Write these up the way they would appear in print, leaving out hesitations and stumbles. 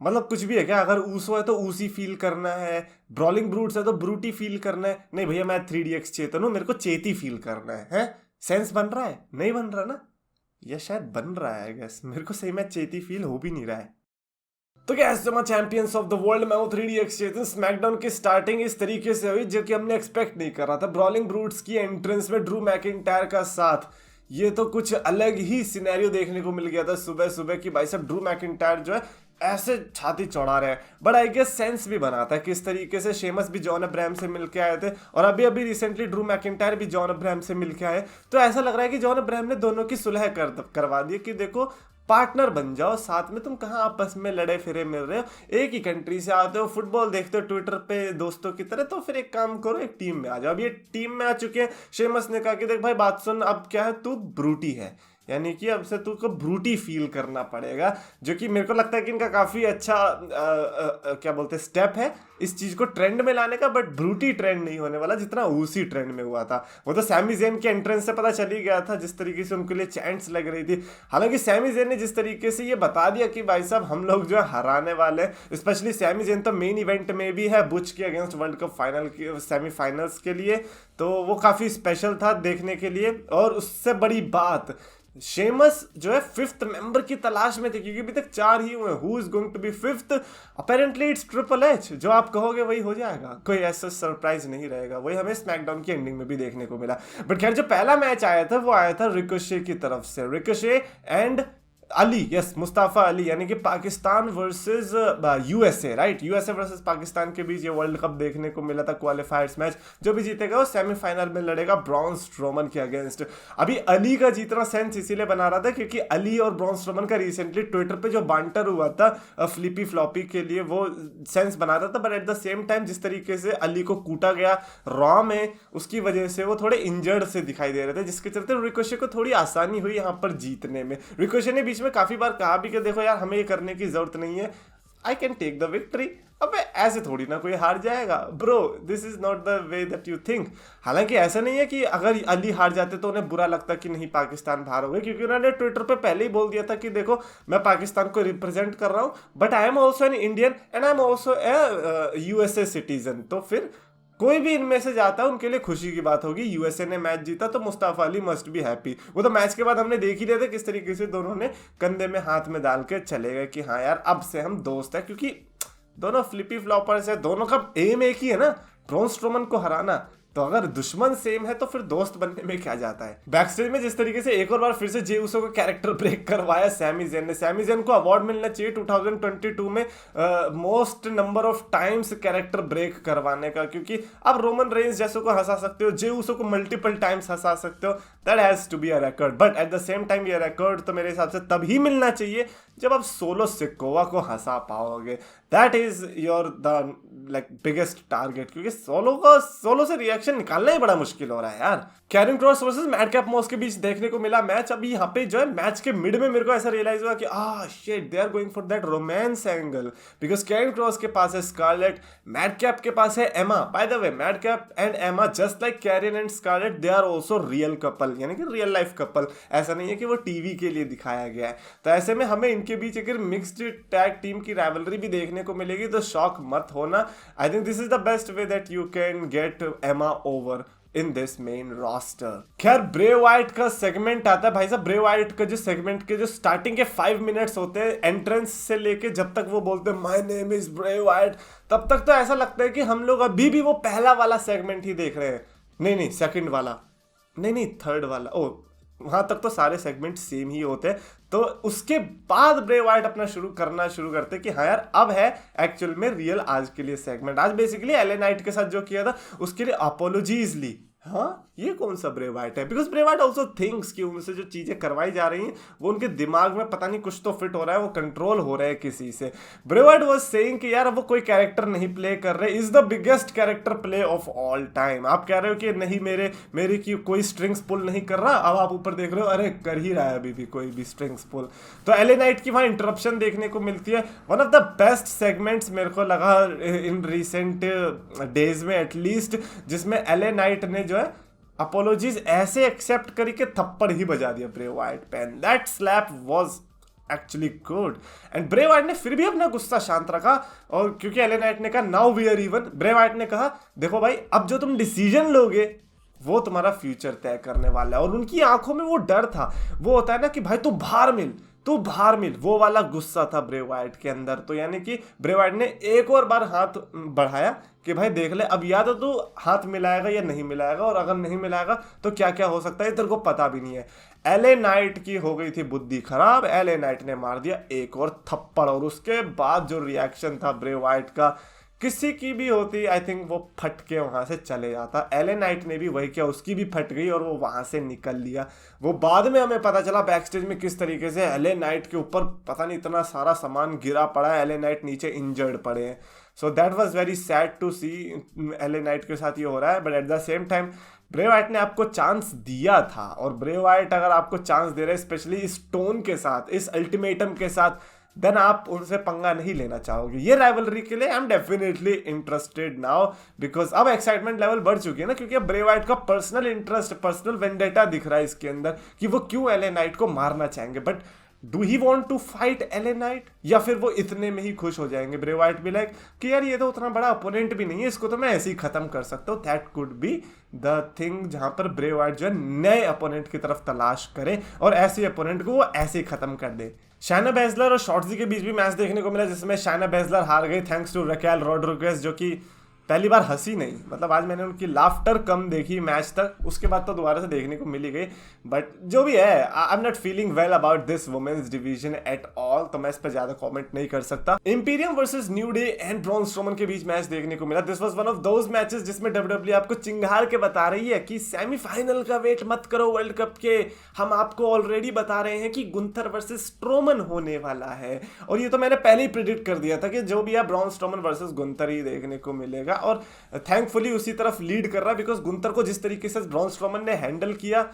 मतलब कुछ भी है क्या? अगर ऊसो है तो ऊसी फील करना है, ब्रॉलिंग ब्रूट्स है तो ब्रूटी फील करना है। नहीं भैया, मैं 3DX चेतन हूँ, मेरे को चेती फील करना है? सेंस बन रहा है? नहीं बन रहा ना? या शायद बन रहा है, गैस मेरे को सही में चेती फील हो भी नहीं रहा है। तो क्या चैंपियंस ऑफ द वर्ल्ड, मैं वो 3DX चेतन। स्मैकडाउन की स्टार्टिंग इस तरीके से हुई जो कि हमने एक्सपेक्ट नहीं कर रहा था। ब्रॉलिंग ब्रूट्स की एंट्रेंस में ड्रू मैकिंटायर का साथ, ये तो कुछ अलग ही सिनेरियो देखने को मिल गया था सुबह सुबह कि भाई साहब ड्रू मैकिंटायर जो है ऐसे छाती चौड़ा रहे हैं। बट आई गेस सेंस भी बनाता है किस तरीके से शेमस भी जॉन अब्राहम से मिलके आए थे, और अभी अभी रिसेंटली ड्रू मैकिंटायर भी जॉन अब्राहम से मिलके आए। तो ऐसा लग रहा है कि जॉन अब्राहम ने दोनों की सुलह करवा दी कि देखो पार्टनर बन जाओ साथ में, तुम कहाँ आपस में लड़े फिरे मिल रहे हो, एक ही कंट्री से आते हो, फुटबॉल देखते हो ट्विटर पे दोस्तों की तरह, तो फिर एक काम करो, एक टीम में आ जाओ। अब ये टीम में आ चुके हैं। शेमस ने कहा कि देख भाई बात सुन, अब क्या है, तू ब्रूटी है, यानी कि अब से तू को ब्रूटी फील करना पड़ेगा। जो कि मेरे को लगता है कि इनका काफी अच्छा क्या बोलते स्टेप है इस चीज को ट्रेंड में लाने का। बट ब्रूटी ट्रेंड नहीं होने वाला जितना उसी ट्रेंड में हुआ था। वो तो सैमी जेन के एंट्रेंस से पता चल ही गया था, जिस तरीके से उनके लिए चैंट्स लग रही थी। हालांकि सैमी जेन ने जिस तरीके से ये बता दिया कि भाई साहब हम लोग जो है हराने वाले हैं, स्पेशली सैमी जेन तो मेन इवेंट में भी है बुच के अगेंस्ट वर्ल्ड कप फाइनल के सेमीफाइनल्स के लिए, तो वो काफी स्पेशल था देखने के लिए। और उससे बड़ी बात, शेमस जो है फिफ्थ मेंबर की तलाश में थे, क्योंकि अभी तक 4 ही हुए। Who is going to be fifth? Apparently it's triple H. जो आप कहोगे वही हो जाएगा, कोई ऐसा सरप्राइज नहीं रहेगा। वही हमें स्मैकडाउन की एंडिंग में भी देखने को मिला। बट खैर जो पहला मैच आया था वो आया था रिकोशे की तरफ से, Ricochet and Ali, yes Mustafa Ali, यानी कि Pakistan versus USA, right, USA versus Pakistan के बीच ये वर्ल्ड कप देखने को मिला था क्वालिफायर्स मैच। जो भी जीतेगा वो सेमीफाइनल में लड़ेगा ब्रॉन स्ट्रोमन के अगेंस्ट। अभी अली का जीतना सेंस इसीलिए बना रहा था क्योंकि अली और ब्रॉन स्ट्रोमन का रिसेंटली ट्विटर पे जो बांटर हुआ था फ्लिपी फ्लॉपी के लिए, वो सेंस बनाता था। But at the same time जिस तरीके से अली को कूटा गया रॉ में, उसकी वजह से वो थोड़े इंजर्ड से दिखाई दे रहे थे, जिसके चलते रिकोशे को थोड़ी आसानी हुई यहाँ पर जीतने में। रिकोशे ने में काफी बार कहा भी कि देखो यार हमें ये करने की जरूरत नहीं है, I can take the victory. अबे ऐसे थोड़ी ना कोई हार जाएगा bro, this is not the way that you think. हालांकि ऐसा नहीं है कि अगर अली हार जाते तो उन्हें बुरा लगता कि नहीं पाकिस्तान बाहर हो गए, क्योंकि उन्होंने ट्विटर पे पहले ही बोल दिया था कि देखो मैं पाकिस्तान को रिप्रेजेंट कर रहा हूं, but I am also an Indian and I am also A USA citizen. तो फिर कोई भी इनमें से जाता है उनके लिए खुशी की बात होगी। यूएसए ने मैच जीता तो Mustafa Ali must be happy. वो तो मैच के बाद हमने देख ही रहे थे किस तरीके से दोनों ने कंधे में हाथ में डाल के चले गए कि हाँ यार अब से हम दोस्त हैं, क्योंकि दोनों फ्लिपी फ्लॉपर्स है, दोनों का एम एक ही है ना, ब्रॉन स्ट्रोमन को हराना। तो अगर दुश्मन सेम है तो फिर दोस्त बनने में क्या जाता है। बैकस्टेज में जिस तरीके से एक और बार फिर से जे उसो को कैरेक्टर ब्रेक करवाया सैमी जेन ने, सैमी जेन को अवार्ड मिलना चाहिए 2022 में most number of times character break करवाने का, क्योंकि आप रोमन रेंज जैसों को हंसा सकते हो, जे उसो को मल्टीपल टाइम्स हंसा सकते हो, that has to be a record. But at the same time ये रिकॉर्ड तो मेरे हिसाब से तभी मिलना चाहिए जब आप सोलो सिकोवा को हंसा पाओगे। That is your the like biggest target, क्योंकि सोलो से रिएक्शन निकालना ही बड़ा मुश्किल हो रहा है यार। कैरन क्रॉस वर्सेस मैडकैप मॉस के बीच देखने को मिला मैच। अभी यहाँ पे जो है मैच के मिड में मेरे को ऐसा रियलाइज हुआ कि shit they are going for that romance angle, because Karrion Kross के पास है स्कारलेट, मैडकैप के पास है Emma. By the way Madcap and Emma just like Karrion and Scarlett, they are also real couple, यानी कि रियल लाइफ कपल। ऐसा नहीं है कि वो टीवी के लिए दिखाया गया है। तो ऐसे में हमें इनके बीच अगर मिक्स्ड टैग टीम की राइवलरी भी देखने को मिलेगी तो शॉक मत होना। I think this is the best way that you can get Emma over in this main roster. खैर ब्रे वाइट का सेगमेंट आता है भाई साहब। ब्रे वाइट का जो सेगमेंट के जो स्टार्टिंग के 5 मिनट्स होते हैं एंट्रेंस से लेके जब तक वो बोलते हैं my name is Bray Wyatt, तब तक तो ऐसा लगता है कि हम लोग अभी भी वो पहला वाला सेगमेंट ही देख रहे हैं। नहीं सेकंड वाला, नहीं थर्ड वाला, ओ वहां तक तो सारे सेगमेंट सेम ही होते हैं। तो उसके बाद ब्रे वाइट अपना शुरू करते कि हाँ यार अब है एक्चुअल में रियल आज के लिए सेगमेंट। आज बेसिकली एले नाइट के साथ जो किया था उसके लिए अपोलॉजीज ली। हाँ ये कौन सा ब्रे वाइट है, because Bray Wyatt also thinks कि उनसे जो चीजें करवाई जा रही हैं वो उनके दिमाग में पता नहीं कुछ तो फिट हो रहा है, वो कंट्रोल हो रहा है किसी से। ब्रे वाइट वाज सेइंग कि यार अब वो कोई कैरेक्टर नहीं प्ले कर रहे, is the biggest character play of all time. आप कह रहे हो कि नहीं मेरे की कोई स्ट्रिंग्स पुल नहीं कर रहा, अब आप ऊपर देख रहे हो अरे कर ही रहा है अभी भी कोई भी स्ट्रिंग्स पुल। तो एले नाइट की वहां इंटरप्शन देखने को मिलती है। One of the best segments मेरे को लगा इन रिसेंट डेज में एटलीस्ट, जिसमें एले नाइट ने जो है अपोलॉजीज ऐसे एक्सेप्ट करी के थप्पड़ ही बजा दिया ब्रे वाइट पे। That slap was actually good. And Bray Wyatt ने फिर भी अपना गुस्सा शांत रखा, और क्योंकि एले नाइट ने कहा now we are even, Bray Wyatt ने कहा देखो भाई अब जो तुम डिसीजन लोगे वो तुम्हारा फ्यूचर तय करने वाला है। और उनकी आंखों में वो डर था, वो होता है ना कि भाई तू बाहर मिल, तू बाहर मिल, वो वाला गुस्सा था ब्रे वाइट के अंदर। तो यानी कि ब्रे वाइट ने एक और बार हाथ बढ़ाया कि भाई देख ले अब या तो तू हाथ मिलाएगा या नहीं मिलाएगा, और अगर नहीं मिलाएगा तो क्या क्या हो सकता है तेरे को पता भी नहीं है। एले नाइट की हो गई थी बुद्धि खराब, एले नाइट ने मार दिया एक और थप्पड़, और उसके बाद जो रिएक्शन था ब्रे वाइट का, किसी की भी होती आई थिंक वो फट के वहां से चले जाता। एले नाइट ने भी वही किया, उसकी भी फट गई और वो वहां से निकल लिया। वो बाद में हमें पता चला बैक स्टेज में किस तरीके से एले नाइट के ऊपर पता नहीं इतना सारा सामान गिरा पड़ा है, एले नाइट नीचे इंजर्ड पड़े हैं। So that was very sad to see L A Knight के साथ ये हो रहा है। But at the same time Bray Wyatt ने आपको चांस दिया था, और ब्रे वाइट अगर आपको चांस दे रहे हैं स्पेशली इस टोन के साथ, इस अल्टीमेटम के साथ, देन आप उनसे पंगा नहीं लेना चाहोगे। ये राइवलरी के लिए I am definitely interested now, because अब एक्साइटमेंट लेवल बढ़ चुकी है ना, क्योंकि अब ब्रे वाइट का पर्सनल इंटरेस्ट, पर्सनल वेंडेटा दिख रहा है इसके अंदर कि वो क्यों एले नाइट को मारना चाहेंगे। But do he want to fight L A Knight, या फिर वो इतने में ही खुश हो जाएंगे? ब्रे वाइट भी लाइक कि यार ये तो उतना बड़ा अपोनेंट भी नहीं है, इसको तो मैं ऐसे ही खत्म कर सकता हूँ। That could be the thing जहां पर ब्रे वाइट जो है नए अपोनेंट की तरफ तलाश करे और ऐसे अपोनेंट को वो ऐसे ही खत्म कर दे। शायना बेजलर और शॉर्ट्जी के बीच भी मैच देखने को मिला, जिसमें शायना बेजलर हार गई थैंक्स टू रकेल रॉड्रिगेज, जो कि पहली बार हंसी नहीं, मतलब आज मैंने उनकी लाफ्टर कम देखी मैच तक, उसके बाद तो दोबारा से देखने को मिली गई। बट जो भी है, I am not feeling well about this women's division at all, तो मैं इस पर ज्यादा कमेंट नहीं कर सकता। Imperium versus New Day and Braun Strowman के बीच मैच देखने को मिला। This was one of those matches जिसमें डब्ल्यूडब्ल्यूई आपको चिंगार के बता रही है कि सेमीफाइनल का वेट मत करो वर्ल्ड कप के, हम आपको ऑलरेडी बता रहे हैं कि गुंथर वर्सेस स्ट्रोमन होने वाला है। और ये तो मैंने पहले ही प्रिडिक्ट कर दिया था कि जो भी है ब्रॉन स्ट्रोमन वर्सेस गुंथर ही देखने को मिलेगा, और थैंकफुली उसी तरफ लीड कर रहा है, बिकॉज गुंथर को जिस तरीके से ब्रॉन स्ट्रोमन ने हैंडल किया,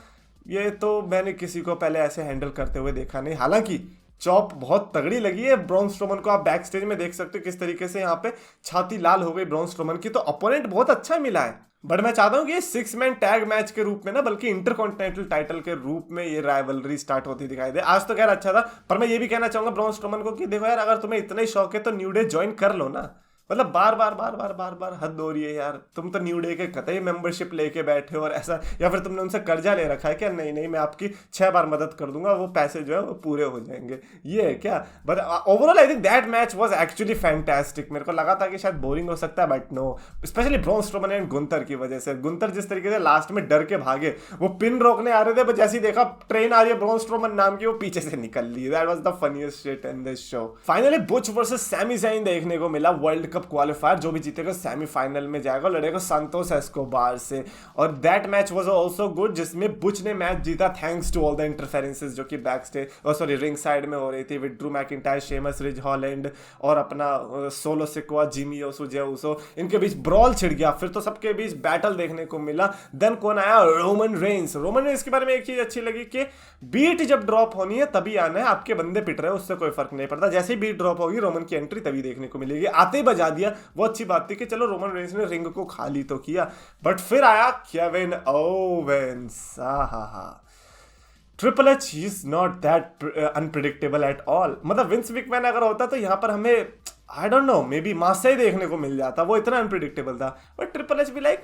ये तो मैंने किसी को पहले ऐसे हैंडल करते हुए देखा नहीं। हालांकि चॉप बहुत तगड़ी लगी है ब्रॉन स्ट्रोमन को, आप बैक स्टेज में देख सकते हो किस तरीके से यहाँ पे छाती लाल हो गई ब्रॉन स्ट्रोमन की, तो अपोनेंट बहुत अच्छा मिला है। बट मैं चाहता हूँ कि 6 मैन टैग मैच के रूप में ना, बल्कि इंटरकॉन्टिनेंटल टाइटल के रूप में ये राइवलरी स्टार्ट होती दिखाई दे। आज तो खैर अच्छा था, पर मैं ये भी कहना चाहूंगा ब्रॉन स्ट्रोमन को कि देखो यार, अगर तुम्हें इतना ही शौक है तो न्यू डे ज्वाइन कर लो ना। मतलब बार बार हद हो रही है यार, तुम तो न्यू डे के कतई मेंबरशिप लेके बैठे हो और ऐसा, या फिर तुमने उनसे कर्जा ले रखा है क्या? नहीं मैं आपकी 6 बार मदद कर दूंगा, वो पैसे जो है वो पूरे हो जाएंगे, ये है क्या? But overall I think that match was actually fantastic. मेरे को लगा था कि शायद बोरिंग हो सकता है, but no, specially Braun Strowman and Gunther की वजह से। गुंथर जिस तरीके से लास्ट में डर के भागे, वो पिन रोकने आ रहे थे, बट जैसे ही देखा ट्रेन आ रही है ब्रॉन स्ट्रोमन नाम की, वो पीछे से निकल ली। That was the funniest shit in this show. Finally Butch versus Sami Zayn देखने को मिला, वर्ल्ड कप क्वालिफायर। जो भी जीतेगा सेमीफाइनल में जाएगा, लड़ेगा सांतोस एस्कोबार से, और that match was also good, जिसमें बुच ने मैच जीता thanks to all the interferences जो कि बैक स्टेज रिंग साइड में हो रही थी, with Drew McIntyre, Sheamus, ridge Holland और अपना सोलो सिकोआ, जिमी ओसो, जे ओसो, इनके बीच ब्रॉल छिड़ गया। फिर तो सबके बीच बैटल देखने को मिला। देन कौन आया? Roman Reigns. रोमन रेंस के बारे में एक चीज अच्छी लगी कि बीट जब ड्रॉप होनी है तभी आना है, आपके बंदे पिट रहे हैं उससे कोई फर्क नहीं पड़ता, जैसे ही बीट ड्रॉप होगी रोमन की एंट्री तभी देखने को मिलेगी। आते ही बजा दिया, वो अच्छी बात थी कि चलो रोमन रेंस ने रिंग को खाली तो किया। बट फिर आया Kevin Owens. Triple H is not that unpredictable at all. मतलब विंस मैकमैन अगर होता तो यहाँ पर हमें I don't know, may be मासा ही देखने को मिल जाता, वो इतना अनप्रिडिक्टेबल था। बट ट्रिपल एच भी लाइक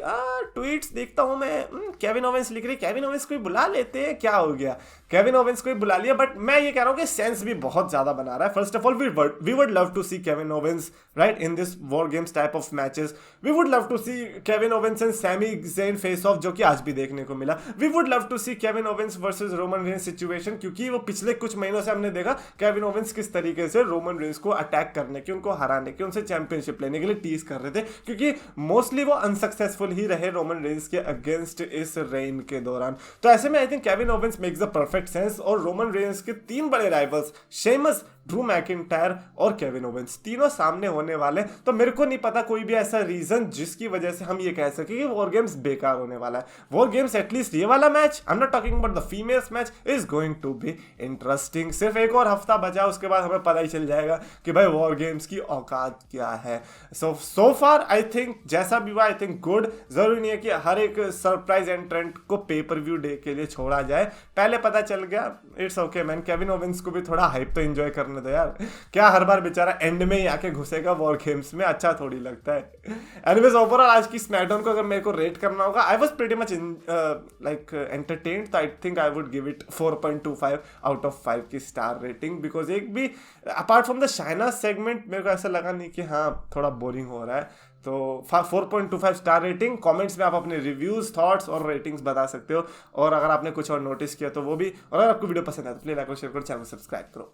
ट्वीट्स देखता हूँ मैं, केविन ओवेंस लिख रही, केविन ओवेंस को ही बुला लेते हैं, क्या हो गया? केविन ओवेंस को ही बुला लिया। बट मैं ये कह रहा हूँ कि सेंस भी बहुत ज्यादा बना रहा है। First of all we would love to see Kevin Owens right in this War Games type of matches. We would love to see Kevin Owens and Sami Zayn face off, जो कि आज भी देखने को मिला। We would love to see Kevin Owens versus Roman Reigns situation, क्योंकि वो पिछले कुछ महीनों से हमने देखा केविन ओवेंस किस तरीके से रोमन रेंस को अटैक करने की, उनको हराने की, उनसे चैंपियनशिप लेने के लिए टीज कर रहे थे, क्योंकि मोस्टली वो अनसक्सेसफुल ही रहे रोमन रेंस के अगेंस्ट इस रेन के दौरान। तो ऐसे में I think Kevin Owens makes the perfect sense. और रोमन रेंस के 3 बड़े राइवल्स शेमस, ड्रू मैकिंटायर और केविन ओवेंस तीनों सामने होने वाले। तो मेरे को नहीं पता कोई भी ऐसा रीजन जिसकी वजह से हम ये कह सके कि वॉर गेम्स बेकार होने वाला है। वॉर गेम्स एटलीस्ट ये वाला match, I am not talking about the females match, is going to be interesting. सिर्फ एक और हफ्ता बचा, उसके बाद हमें पता ही चल जाएगा कि भाई वॉर गेम्स की औकात क्या है। सो फार आई थिंक जैसा भी हुआ, आई थिंक गुड। जरूरी नहीं है कि हर एक सरप्राइज एंट्रेंट को पेपर व्यू डे के लिए छोड़ा जाए। पहले पता चल गया, it's okay man. Kevin Owens को भी थोड़ा हाइप तो एंजॉय करने दो यार। क्या हर बार बेचारा एंड में ही आके घुसेगा वॉर गेम्स में, अच्छा थोड़ी लगता है। एनीवेज ओवरऑल आज की स्मैकडाउन को अगर मेरे को रेट करना होगा, I was pretty much like entertained, तो I think I would give it 4.25 out of 5 की स्टार रेटिंग। बिकॉज एक भी apart from the Shayna segment मेरे को ऐसा लगा नहीं कि हाँ थोड़ा बोरिंग हो रहा है। तो 4.25 स्टार रेटिंग। कमेंट्स में आप अपने रिव्यूज, थॉट्स और रेटिंग्स बता सकते हो, और अगर आपने कुछ और नोटिस किया तो वो भी। और अगर आपको वीडियो पसंद आए तो प्लीज लाइक और शेयर करो, चैनल को सब्सक्राइब करो।